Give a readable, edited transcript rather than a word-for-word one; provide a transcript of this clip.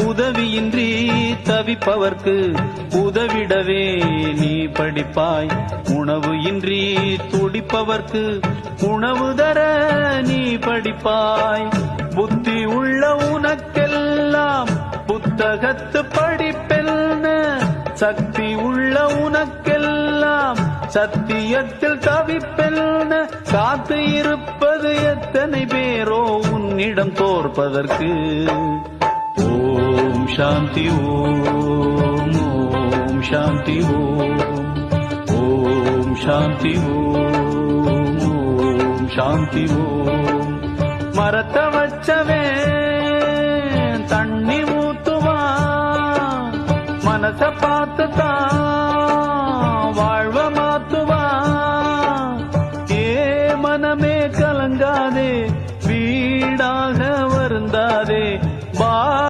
உதவியின்றி தவிப்பவர்க்கு உதவிடவே நீ படிப்பாய். உணவு இன்றி துடிப்பவர்க்கு உணவு தர நீ படிப்பாய். புத்தி உள்ள உனக்கெல்லாம் புத்தகத்து படிப்பெல்ன, சக்தி உள்ள உனக்கெல்லாம் சத்தியத்தில் தவிப்பெல்ன. காத்து இருப்பது எத்தனை பேரோ உன்னிடம் தோற்பதற்கு. ஓம் சாந்தி ஓம், ஓம் சாந்தி ஓம், ஓம் சாந்தி ஓம், ஓம் சாந்தி ஓம். மரத்த வச்சவே தண்ணி